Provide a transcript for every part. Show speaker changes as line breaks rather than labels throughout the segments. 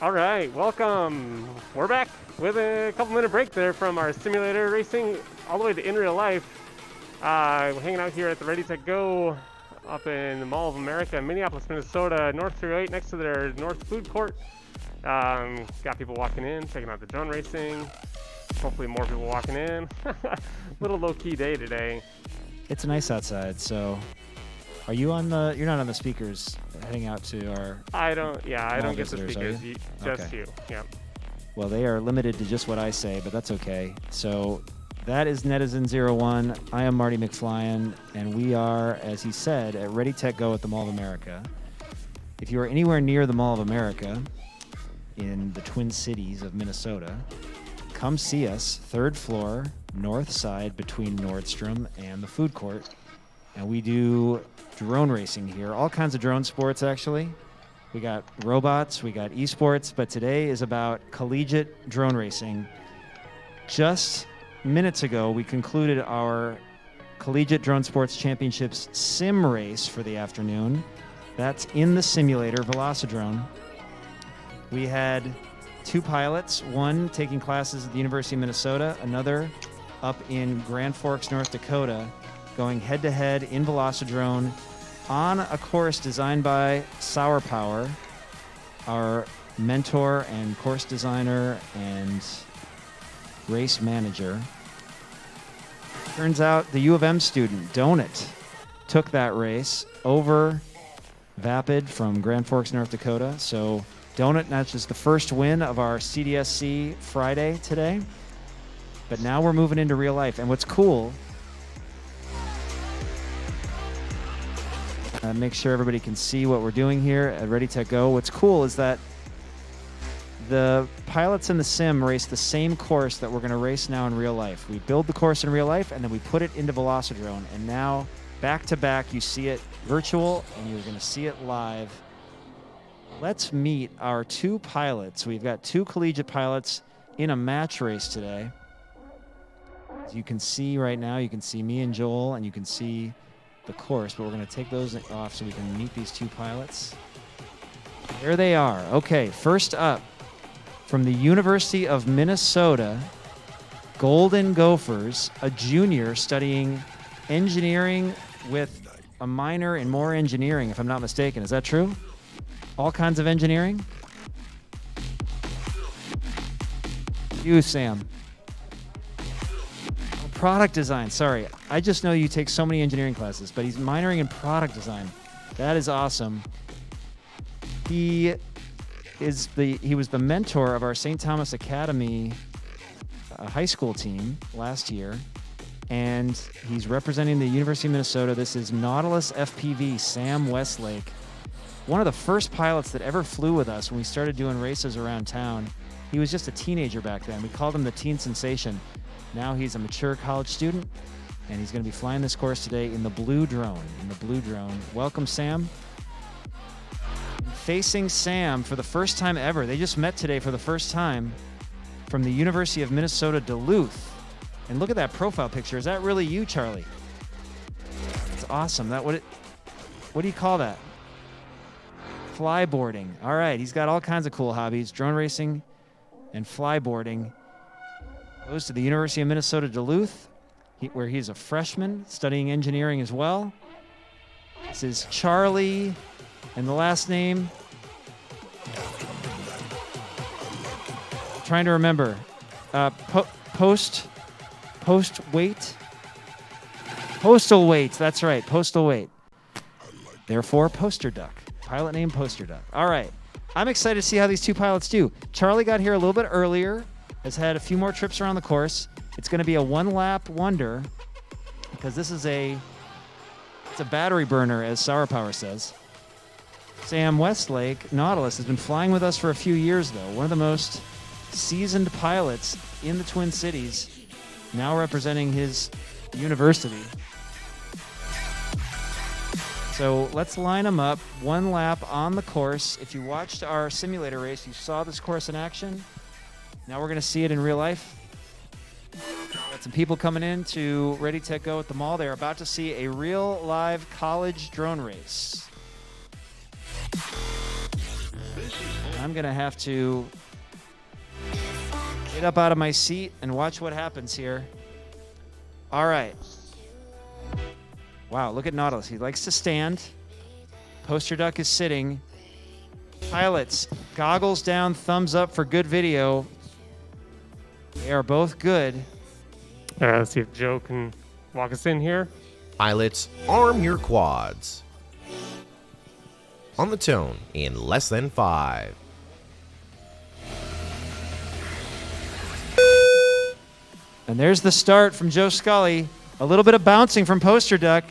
All right, welcome. We're back with a couple-minute break there from our simulator racing all the way to in real life. We're hanging out here at the RdyTechGo up in the Mall of America, Minneapolis, Minnesota, North 308, next to their North Food Court. Got people walking in, checking out the drone racing. Hopefully more people walking in. Little low-key day today.
It's nice outside, so are you on the, you're not on the speakers heading out to our
I don't get the speakers, just
okay.
you, yeah.
Well, they are limited to just what I say, but that's okay. So that is Netizen01. I am Marty McFlyen, and we are, as he said, at RdyTechGo at the Mall of America. If you are anywhere near the Mall of America in the Twin Cities of Minnesota, come see us, third floor, north side between Nordstrom and the food court. And we do drone racing here, all kinds of drone sports, actually. We got robots, we got esports, but today is about collegiate drone racing. Just minutes ago, we concluded our Collegiate Drone Sports Championships sim race for the afternoon. That's in the simulator, Velocidrone. We had two pilots, one taking classes at the University of Minnesota, another up in Grand Forks, North Dakota, going head-to-head in Velocidrone on a course designed by Sour Power, our mentor and course designer and race manager. Turns out the U of M student, Donut, took that race over Vapid from Grand Forks, North Dakota. So Donut notches the first win of our CDSC Friday today. But now we're moving into real life. And what's cool, make sure everybody can see what we're doing here at RdyTechGo. What's cool is that the pilots in the sim race the same course that we're going to race now in real life. We build the course in real life, and then we put it into Velocidrone. And now, back to back, you see it virtual, and you're going to see it live. Let's meet our two pilots. We've got two collegiate pilots in a match race today. As you can see right now, you can see me and Joel, and you can see the course, but we're going to take those off so we can meet these two pilots. There they are. Okay, first up, from the University of Minnesota, Golden Gophers, a junior studying engineering with a minor in more engineering, if I'm not mistaken. Is that true? All kinds of engineering? You, Sam. Product design, sorry. I just know you take so many engineering classes, but he's minoring in product design. That is awesome. He was the mentor of our St. Thomas Academy high school team last year, and he's representing the University of Minnesota. This is Nautilus FPV, Sam Westlake. One of the first pilots that ever flew with us when we started doing races around town. He was just a teenager back then. We called him the Teen Sensation. Now he's a mature college student, and he's going to be flying this course today in the Blue Drone. Welcome, Sam. Facing Sam for the first time ever. They just met today for the first time from the University of Minnesota, Duluth. And look at that profile picture. Is that really you, Charlie? It's awesome. What do you call that? Flyboarding. All right, he's got all kinds of cool hobbies. Drone racing and flyboarding. Goes to the University of Minnesota, Duluth, where he's a freshman studying engineering as well. This is Charlie, and the last name, trying to remember, postal weight, that's right, postal weight. Therefore, Poster Duck, pilot name Poster Duck. All right, I'm excited to see how these two pilots do. Charlie got here a little bit earlier, has had a few more trips around the course. It's going to be a one-lap wonder because it's a battery burner, as Sour Power says. Sam Westlake, Nautilus, has been flying with us for a few years, though. One of the most seasoned pilots in the Twin Cities, now representing his university. So let's line them up, one lap on the course. If you watched our simulator race, you saw this course in action. Now we're going to see it in real life. Got some people coming in to RdyTechGo at the mall. They're about to see a real live college drone race. I'm going to have to get up out of my seat and watch what happens here. All right. Wow, look at Nautilus. He likes to stand. Poster Duck is sitting. Pilots, goggles down, thumbs up for good video. They are both good.
Let's see if Joe can walk us in here.
Pilots, arm your quads. On the tone in less than 5.
And there's the start from Joe Scully. A little bit of bouncing from Poster Duck.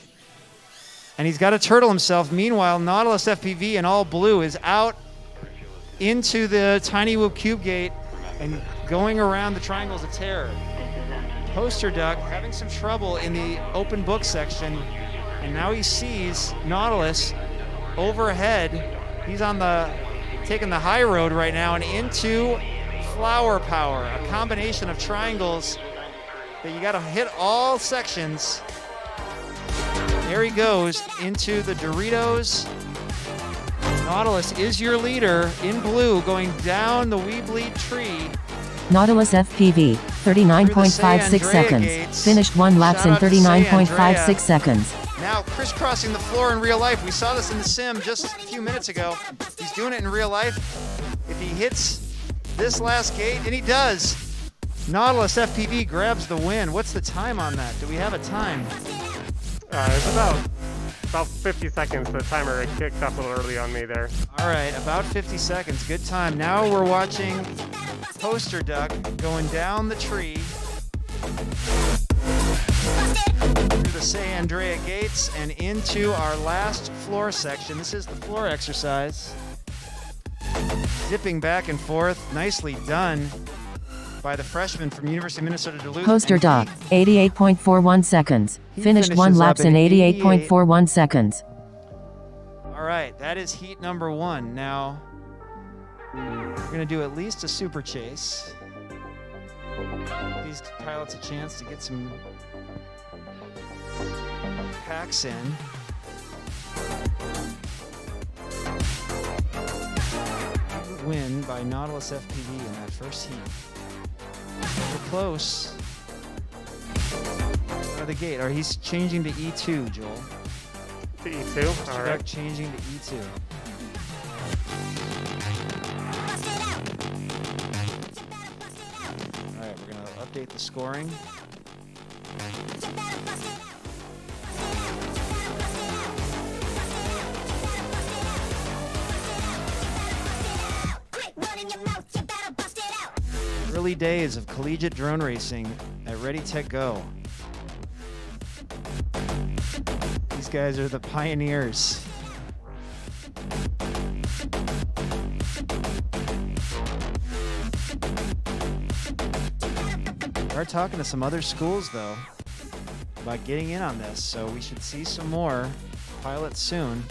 And he's got to turtle himself. Meanwhile, Nautilus FPV in all blue is out into the Tiny Whoop Cube Gate and going around the Triangles of Terror. Poster Duck having some trouble in the open book section. And now he sees Nautilus overhead. He's on taking the high road right now and into Flower Power, a combination of triangles that you got to hit all sections. There he goes into the Doritos. Nautilus is your leader in blue, going down the Weebleed tree.
Nautilus FPV, 39.56 seconds.
Gates.
Finished 1 laps
Shout
in
out to
39.56 seconds.
Now crisscrossing the floor in real life. We saw this in the sim just a few minutes ago. He's doing it in real life. If he hits this last gate, and he does, Nautilus FPV grabs the win. What's the time on that? Do we have a time?
It's about 50 seconds. The timer kicked up a little early on me there.
All right, about 50 seconds. Good time. Now we're watching Poster Duck going down the tree through the San Andrea gates and into our last floor section. This is the floor exercise. Zipping back and forth. Nicely done by the freshman from University of Minnesota Duluth.
Poster Duck, 88.41 seconds. Finished 1
finishes
laps
up
in
in
88.41 seconds.
All right, that is heat number 1. Now, we're going to do at least a super chase. Give these pilots a chance to get some packs in. Win by Nautilus FPV in that first heat. We're close. Out of the gate. Or he's changing to E2, Joel.
To E2? All right.
Changing to E2. All right, we're going to update the scoring. Early days of collegiate drone racing at RdyTechGo. These guys are the pioneers. We are talking to some other schools, though, about getting in on this, so we should see some more pilots soon.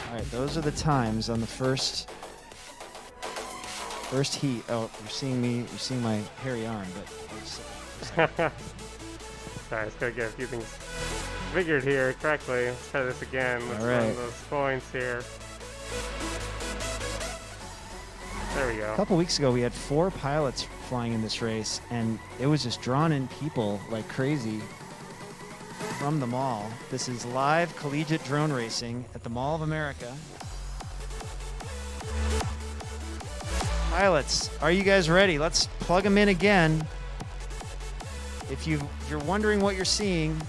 All right, those are the times on the first heat. Oh, you're seeing my hairy arm, but
Sorry, I just gotta get a few things figured here correctly. Let's try this again. Let's run those points here. There we go.
A couple weeks ago, we had 4 pilots flying in this race, and it was just drawn in people like crazy from the mall. This is live collegiate drone racing at the Mall of America. Pilots, are you guys ready? Let's plug them in again. If you're wondering what you're seeing,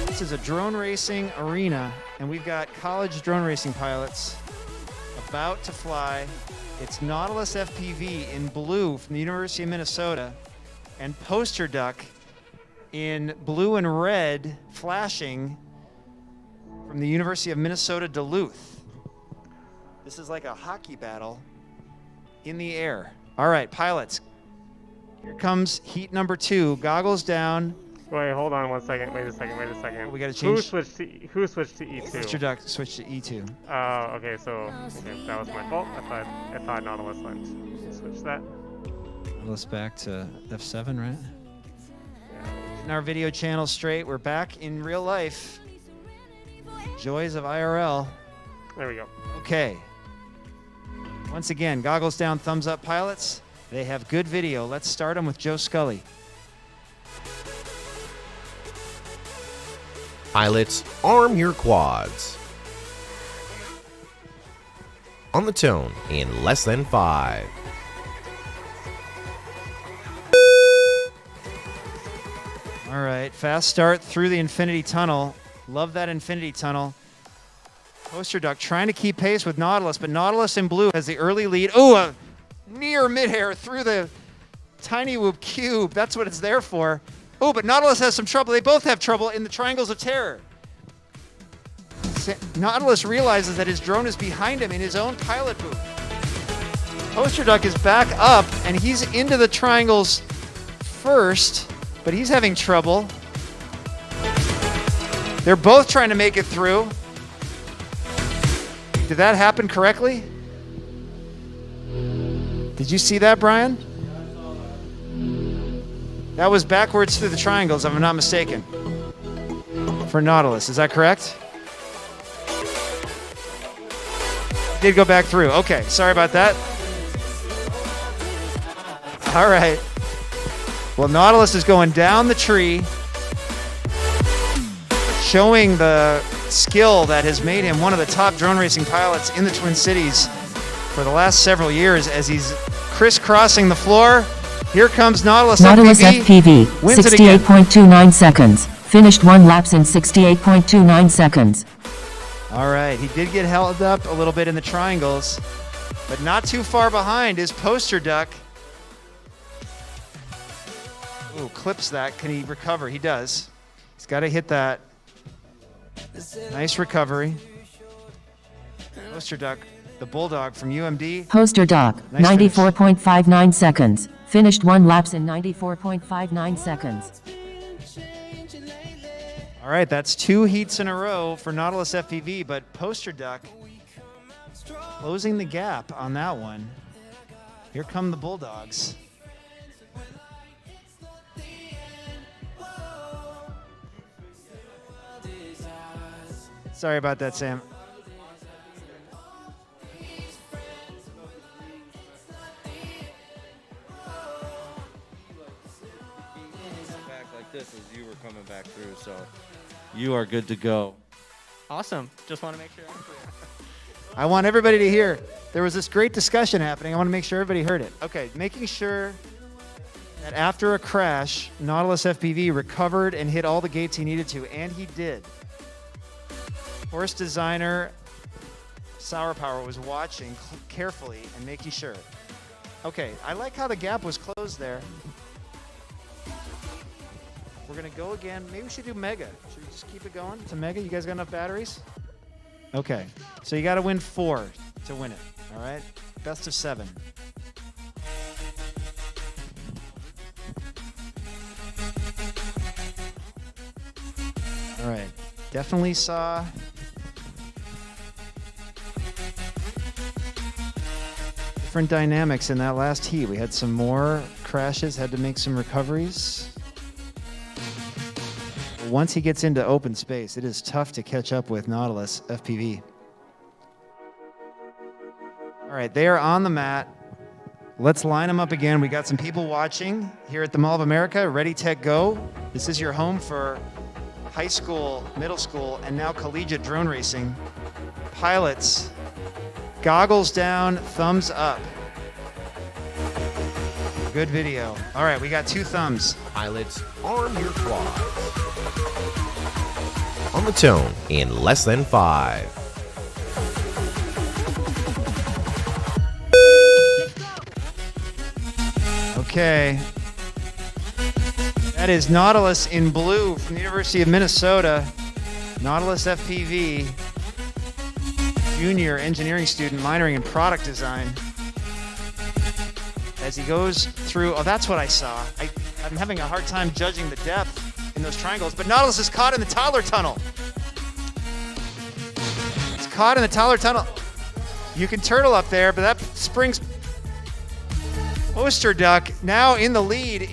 this is a drone racing arena, and we've got college drone racing pilots about to fly. It's Nautilus FPV in blue from the University of Minnesota, and Poster Duck in blue and red flashing from the University of Minnesota Duluth. This is like a hockey battle in the air. All right, pilots. Here comes heat number 2. Goggles down.
Wait, hold on one second. Wait a second.
We got to change.
Who switched to E2?
Mr. Duck switched to E2.
Okay, so that was my fault. I thought Nautilus went. Switch that.
Let's back to F7, right? In our video channel straight, we're back in real life. Joys of IRL.
There we go.
Okay. Once again, goggles down, thumbs up, pilots. They have good video. Let's start them with Joe Scully.
Pilots, arm your quads. On the tone in less than 5.
All right, fast start through the infinity tunnel. Love that infinity tunnel. Poster duck trying to keep pace with Nautilus, but Nautilus in blue has the early lead. Oh, a near midair through the tiny whoop cube. That's what it's there for. Oh, but Nautilus has some trouble. They both have trouble in the triangles of terror. Nautilus realizes that his drone is behind him in his own pilot booth. Poster duck is back up, and he's into the triangles first, but he's having trouble. They're both trying to make it through. Did that happen correctly? Did you see that, Brian? That was backwards through the triangles, if I'm not mistaken. For Nautilus, is that correct? Did go back through. Okay, sorry about that. All right. Well, Nautilus is going down the tree, showing the skill that has made him one of the top drone racing pilots in the Twin Cities for the last several years as he's crisscrossing the floor. Here comes Nautilus FPV.
Wins 68.29 seconds. Finished 1 laps in 68.29 seconds.
All right, he did get held up a little bit in the triangles, but not too far behind is Poster Duck. Ooh, clips that. Can he recover? He does. He's got to hit that. Nice recovery. Poster Duck, the Bulldog from UMD.
Poster Duck,
Nice
94.59 seconds. Finished 1 laps in 94.59 seconds.
All right, that's 2 heats in a row for Nautilus FPV, but Poster Duck closing the gap on that one. Here come the Bulldogs. Sorry about that, Sam.
Back like this as you were coming back through, so you are good to go.
Awesome. Just want to make sure I'm clear.
I want everybody to hear. There was this great discussion happening. I want to make sure everybody heard it. Okay, making sure that after a crash, Nautilus FPV recovered and hit all the gates he needed to, and he did. Course designer Sour Power was watching carefully and making sure. Okay, I like how the gap was closed there. We're gonna go again. Maybe we should do Mega. Should we just keep it going to Mega? You guys got enough batteries? Okay, so you got to win 4 to win it. All right, best of 7. All right, definitely saw different dynamics in that last heat. We had some more crashes, had to make some recoveries. Once he gets into open space, it is tough to catch up with Nautilus FPV. All right, they are on the mat. Let's line them up again. We got some people watching here at the Mall of America, RdyTechGo. This is your home for high school, middle school, and now collegiate drone racing. Pilots, goggles down, thumbs up. Good video. All right, we got 2 thumbs.
Pilots, arm your quads. On the tone in less than 5.
Okay. That is Nautilus in blue from the University of Minnesota. Nautilus FPV, junior engineering student minoring in product design. As he goes through, oh, that's what I saw. I'm having a hard time judging the depth in those triangles, but Nautilus is caught in the Tyler tunnel. It's caught in the Tyler tunnel. You can turtle up there, but that springs Poster Duck now in the lead,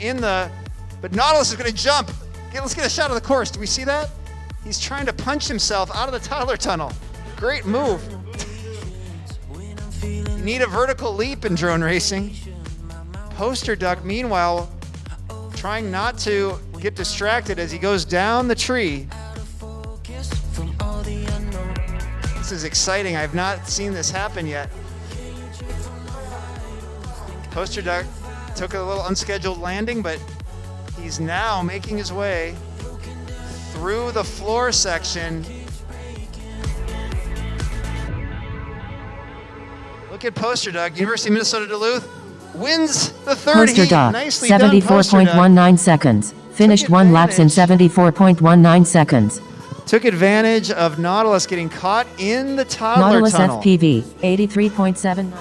but Nautilus is going to jump. Okay, let's get a shot of the course. Do we see that? He's trying to punch himself out of the toddler tunnel. Great move. You need a vertical leap in drone racing. Poster duck, meanwhile, trying not to get distracted as he goes down the tree. This is exciting. I've not seen this happen yet. Poster duck took a little unscheduled landing, but he's now making his way through the floor section. Look at Poster Duck. University of Minnesota Duluth wins the third
Poster
heat.
Duck,
Nicely done, Poster Duck.
74.19 seconds. Finished 1 laps in 74.19 seconds.
Took advantage of Nautilus getting caught in the toddler
Nautilus
tunnel.
FPV, 83.79 seconds.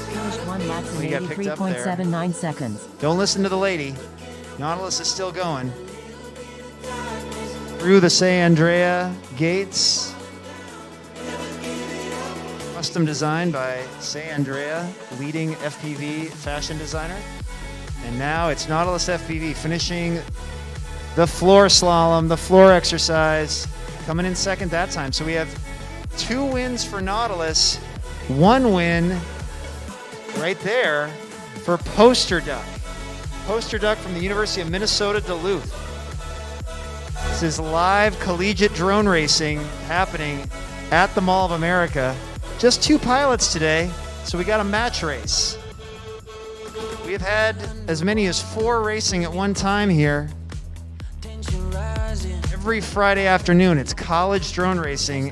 Finished 1 laps
He
in
got picked up there.
83.79 seconds.
Don't listen to the lady. Nautilus is still going. Through the San Andrea gates. Custom designed by San Andrea, leading FPV fashion designer. And now it's Nautilus FPV finishing the floor slalom, the floor exercise, coming in second that time. So we have 2 wins for Nautilus, 1 win right there for Poster Duck. Poster Duck from the University of Minnesota Duluth. This is live collegiate drone racing happening at the Mall of America. Just 2 pilots today, so we got a match race. We've had as many as 4 racing at one time here. Every Friday afternoon, it's college drone racing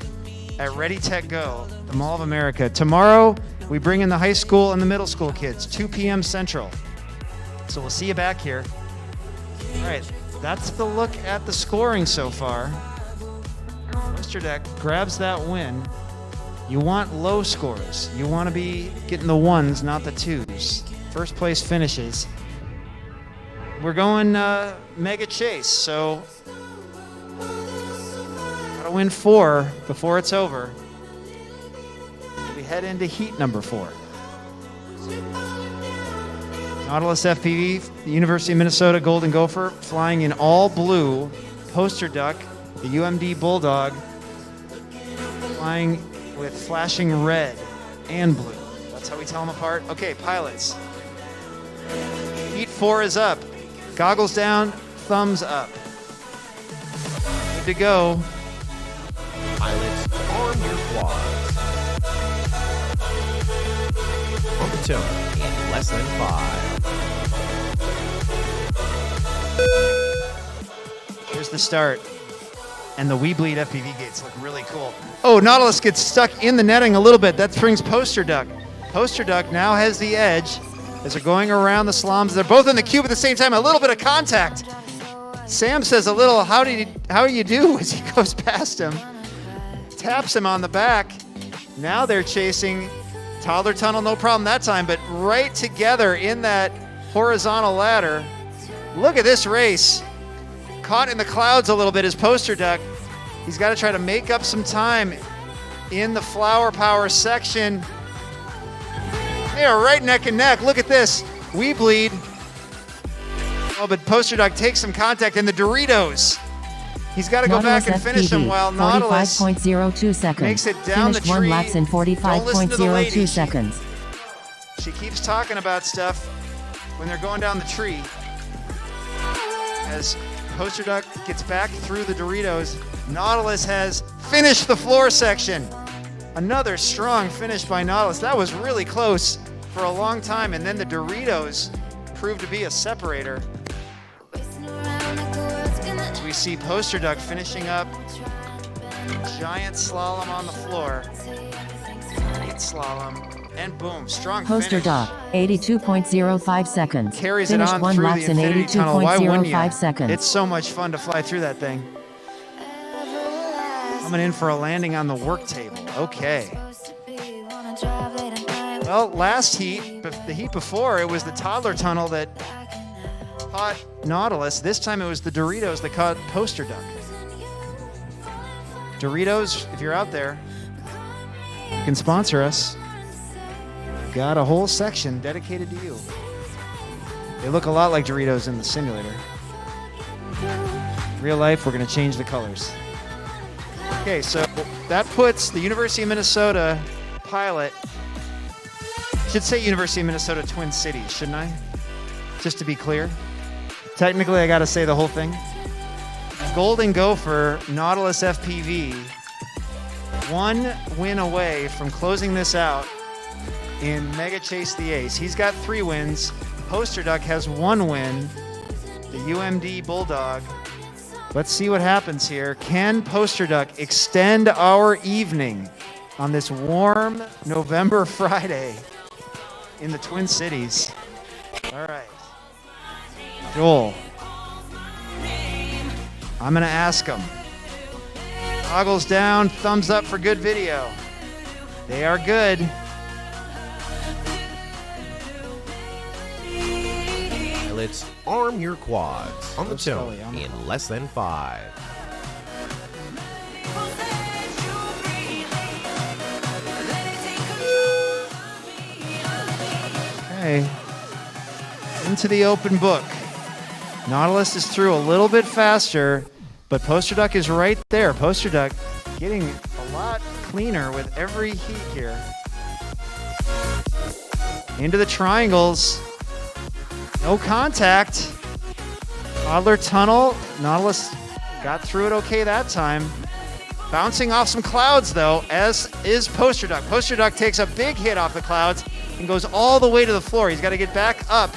at RdyTechGo, the Mall of America. Tomorrow, we bring in the high school and the middle school kids, 2 p.m. Central. So we'll see you back here. All right, that's the look at the scoring so far. Poster Duck grabs that win. You want low scores. You want to be getting the 1s, not the 2s. First place finishes. We're going mega chase, so gotta win 4 before it's over. We head into heat number 4. Nautilus FPV, the University of Minnesota Golden Gopher, flying in all blue. Poster Duck, the UMD Bulldog, flying with flashing red and blue. That's how we tell them apart. Okay, pilots. Heat 4 is up. Goggles down, thumbs up. Good to go.
Pilots, arm your quads. On the tone in less than 5.
Here's the start. And the We Bleed FPV gates look really cool. Oh, Nautilus gets stuck in the netting a little bit. That brings Poster Duck. Poster Duck now has the edge as they're going around the slaloms. They're both in the cube at the same time. A little bit of contact. Sam says a little how you do as he goes past him. Taps him on the back. Now they're chasing toddler tunnel, no problem that time, but right together in that horizontal ladder. Look at this race. Caught in the clouds a little bit as Poster Duck. He's got to try to make up some time in the flower power section. They are right neck and neck. Look at this. We Bleed. Oh, but Poster Duck takes some contact in the Doritos. He's got to go back and finish him while Nautilus
45.02 seconds.
makes it down
Finished
the
1
tree.
laps in
Don't listen to the lady.
45.02 seconds.
She keeps talking about stuff when they're going down the tree. As Poster Duck gets back through the Doritos, Nautilus has finished the floor section. Another strong finish by Nautilus. That was really close for a long time, and then the Doritos proved to be a separator. As we see Poster Duck finishing up giant slalom on the floor. Great slalom. And boom, strong
Poster
finish.
Duck, 82.05 seconds.
Carries it
Finished
on
1
through
laps
the
in
infinity tunnel. Why wouldn't you?
82.05 seconds.
It's so much fun to fly through that thing. Coming in for a landing on the work table. Okay. Well, last heat, the heat before, it was the toddler tunnel that caught Nautilus. This time it was the Doritos that caught Poster Duck. Doritos, if you're out there, you can sponsor us. We've got a whole section dedicated to you. They look a lot like Doritos in the simulator. Real life, we're going to change the colors. Okay, so that puts the University of Minnesota pilot, should say University of Minnesota Twin Cities, shouldn't I? Just to be clear. Technically, I got to say the whole thing. Golden Gopher, Nautilus FPV, one win away from closing this out in Mega Chase the Ace. He's got 3 wins. Poster Duck has 1 win. The UMD Bulldog. Let's see what happens here. Can Poster Duck extend our evening on this warm November Friday in the Twin Cities? All right. Joel, I'm going to ask him. Toggles down, thumbs up for good video. They are good.
Pilots, arm your quads on the tone
Scully, on the
in less than 5.
Okay. Into the open book. Nautilus is through a little bit faster, but Poster Duck is right there. Poster Duck getting a lot cleaner with every heat here. Into the triangles. No contact. Toddler tunnel. Nautilus got through it okay that time. Bouncing off some clouds, though, as is Poster Duck. Poster Duck takes a big hit off the clouds and goes all the way to the floor. He's got to get back up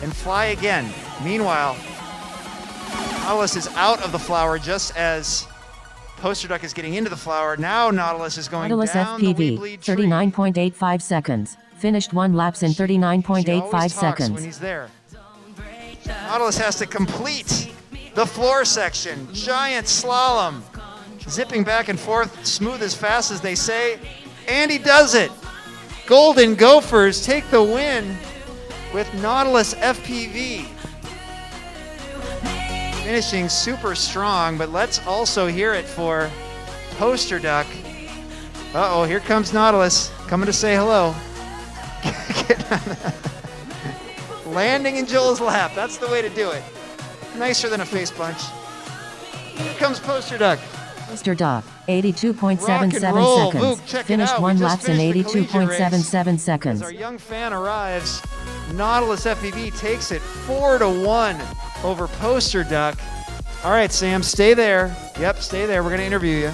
and fly again. Meanwhile, Nautilus is out of the flower just as Poster Duck is getting into the flower. Now Nautilus is going
Nautilus
down the
FPV,
Weebly tree.
39.85 seconds. Finished 1 laps in
She
39.85
always talks
seconds.
when he's there. Nautilus has to complete the floor section. Giant slalom. Zipping back and forth, smooth as fast as they say. And he does it. Golden Gophers take the win with Nautilus FPV. Finishing super strong, but let's also hear it for Poster Duck. Uh-oh, here comes Nautilus, coming to say hello. Landing in Joel's lap, that's the way to do it. Nicer than a face punch. Here comes Poster Duck.
Poster Duck, 82.77
Rock and roll.
seconds.
Luke, check it
Finished
out. We
1
just
laps in
finished the collegiate
82.77
As
seconds.
our young fan arrives, Nautilus FPV takes it 4-1 over Poster Duck. All right, Sam, stay there. Yep, stay there. We're going to interview you.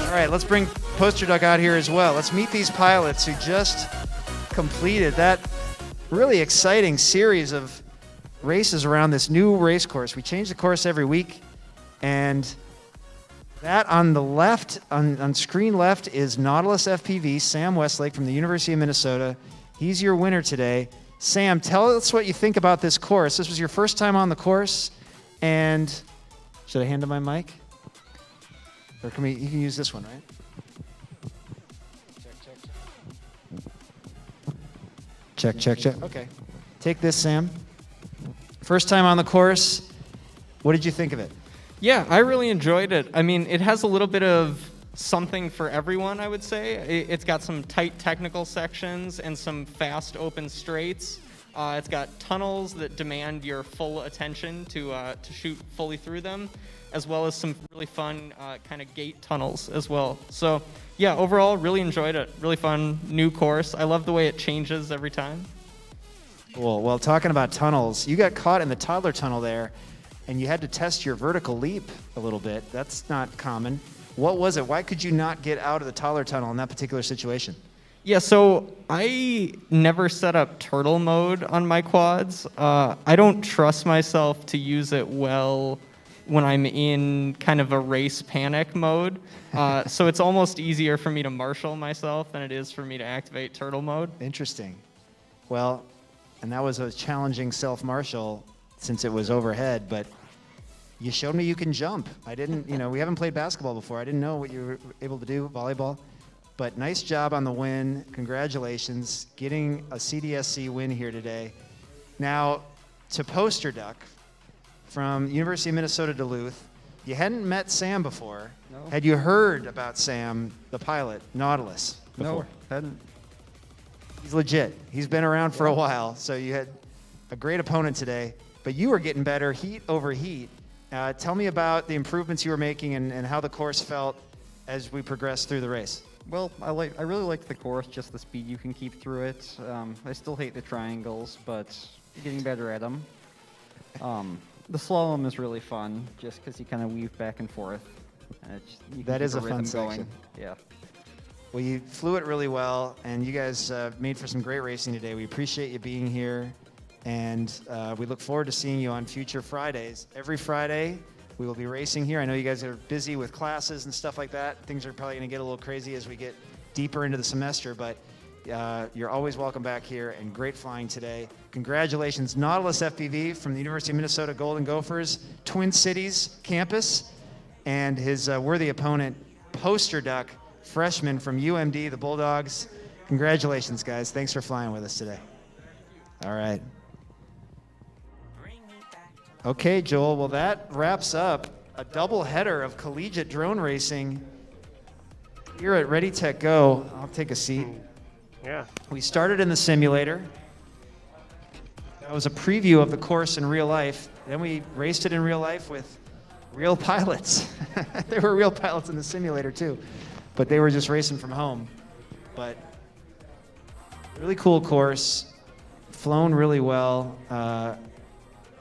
All right, let's bring Poster Duck out here as well. Let's meet these pilots who just completed that really exciting series of races around this new race course. We change the course every week, and that on the left, on screen left, is Nautilus FPV, Sam Westlake from the University of Minnesota. He's your winner today. Sam, tell us what you think about this course. This was your first time on the course, and should I hand him my mic? Or can you can use this one, right? Check, check, check. Okay. Take this, Sam. First time on the course. What did you think of it?
Yeah, I really enjoyed it. I mean, it has a little bit of something for everyone, I would say. It's got some tight technical sections and some fast open straights. It's got tunnels that demand your full attention to shoot fully through them, as well as some really fun kind of gate tunnels as well. So yeah, overall, really enjoyed it. Really fun new course. I love the way it changes every time.
Cool. Well, talking about tunnels, you got caught in the toddler tunnel there, and you had to test your vertical leap a little bit. That's not common. What was it? Why could you not get out of the toddler tunnel in that particular situation?
Yeah, so I never set up turtle mode on my quads. I don't trust myself to use it well when I'm in kind of a race panic mode. So it's almost easier for me to marshal myself than it is for me to activate turtle mode.
Interesting. Well, and that was a challenging self-marshal since it was overhead, but you showed me you can jump. I didn't, we haven't played basketball before. I didn't know what you were able to do, volleyball. But nice job on the win. Congratulations. Getting a CDSC win here today. Now, to Poster Duck from University of Minnesota Duluth. You hadn't met Sam before.
No.
Had you heard about Sam, the pilot, Nautilus, before?
No, hadn't.
He's legit. He's been around for a while, so you had a great opponent today. But you were getting better heat over heat. Tell me about the improvements you were making and how the course felt as we progressed through the race.
Well, I really liked the course, just the speed you can keep through it. I still hate the triangles, but getting better at them. The slalom is really fun, just because you kind of weave back and forth.
That is a fun section.
going. Yeah.
Well, you flew it really well, and you guys made for some great racing today. We appreciate you being here, and we look forward to seeing you on future Fridays. Every Friday, we will be racing here. I know you guys are busy with classes and stuff like that. Things are probably going to get a little crazy as we get deeper into the semester, but you're always welcome back here, and great flying today. Congratulations, Nautilus FPV from the University of Minnesota Golden Gophers, Twin Cities campus, and his worthy opponent, Poster Duck, freshman from UMD, the Bulldogs. Congratulations, guys. Thanks for flying with us today. All right. Okay, Joel. Well, that wraps up a double header of collegiate drone racing here at RdyTechGo. I'll take a seat.
Yeah.
We started in the simulator. That was a preview of the course in real life. Then we raced it in real life with real pilots. There were real pilots in the simulator too, but they were just racing from home. But really cool course, flown really well,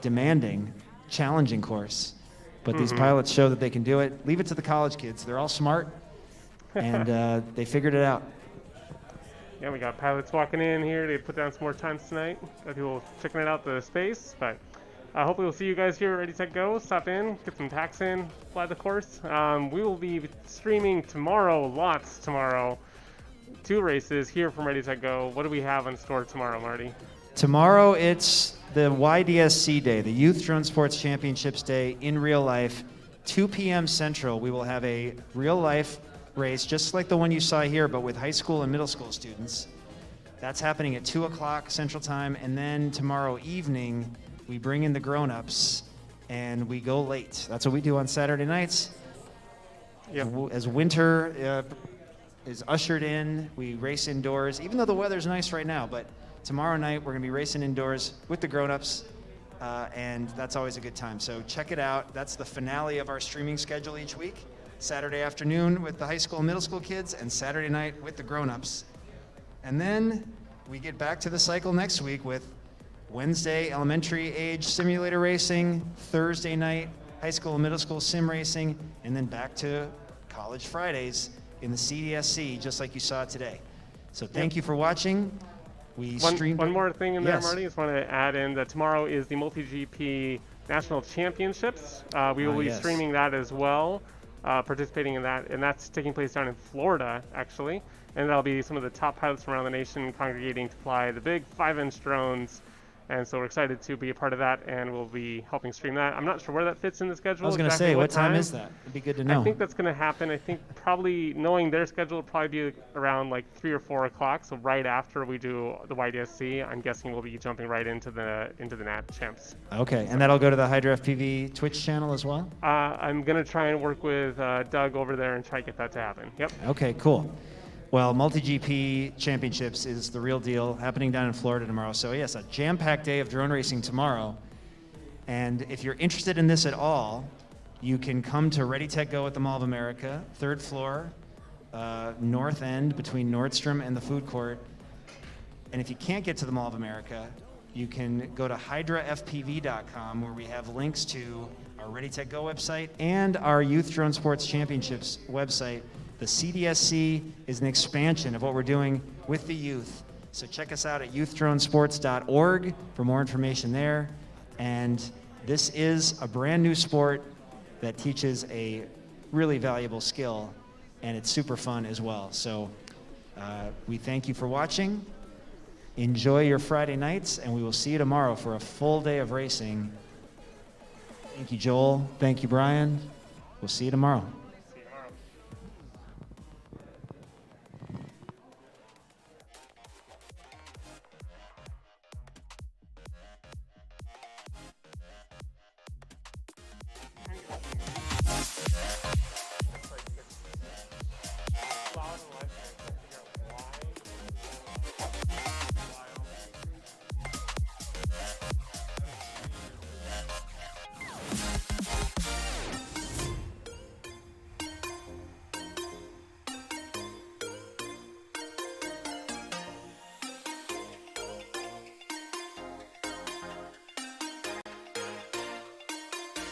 demanding, challenging course. But these pilots show that they can do it. Leave it to the college kids. They're all smart, and they figured it out.
Yeah, we got pilots walking in here to put down some more times tonight. Got people checking it out the space, but hopefully we'll see you guys here at RdyTechGo. Stop in, get some packs in, fly the course. We will be streaming tomorrow, lots tomorrow. 2 races here from RdyTechGo. What do we have in store tomorrow, Marty?
Tomorrow it's the YDSC Day, the Youth Drone Sports Championships Day in real life. 2 p.m. Central, we will have a real life race, just like the one you saw here, but with high school and middle school students. That's happening at 2 o'clock Central Time, and then tomorrow evening, we bring in the grown-ups, and we go late. That's what we do on Saturday nights.
Yep.
As winter is ushered in, we race indoors, even though the weather's nice right now, but tomorrow night, we're gonna be racing indoors with the grown-ups, and that's always a good time. So check it out. That's the finale of our streaming schedule each week. Saturday afternoon with the high school and middle school kids, and Saturday night with the grown-ups. And then we get back to the cycle next week with Wednesday elementary age simulator racing, Thursday night high school and middle school sim racing, and then back to college Fridays in the CDSC, just like you saw today. So thank you for watching. We streamed
one more thing in there,
Yes.
Marty. Just want to add in that tomorrow is the Multi-GP National Championships. We will be
yes.
streaming that as well, participating in that, and that's taking place down in Florida, actually. And that'll be some of the top pilots from around the nation congregating to fly the big 5-inch drones. And so we're excited to be a part of that, and we'll be helping stream that. I'm not sure where that fits in the schedule.
I was going to
exactly
say, what time is that? It'd be good to know.
I think that's going to happen. I think probably knowing their schedule will probably be around like 3 or 4 o'clock. So right after we do the YDSC, I'm guessing we'll be jumping right into the Nat Champs.
Okay, and that'll go to the Hydra FPV Twitch channel as well?
I'm going to try and work with Doug over there and try to get that to happen. Yep.
Okay, cool. Well, Multi-GP Championships is the real deal, happening down in Florida tomorrow. So yes, a jam-packed day of drone racing tomorrow. And if you're interested in this at all, you can come to RdyTechGo at the Mall of America, 3rd floor, north end between Nordstrom and the food court. And if you can't get to the Mall of America, you can go to hydrafpv.com, where we have links to our RdyTechGo website and our Youth Drone Sports Championships website. The CDSC is an expansion of what we're doing with the youth. So check us out at youthdronesports.org for more information there. And this is a brand new sport that teaches a really valuable skill, and it's super fun as well. So we thank you for watching. Enjoy your Friday nights, and we will see you tomorrow for a full day of racing. Thank you, Joel. Thank you, Brian. We'll see you tomorrow.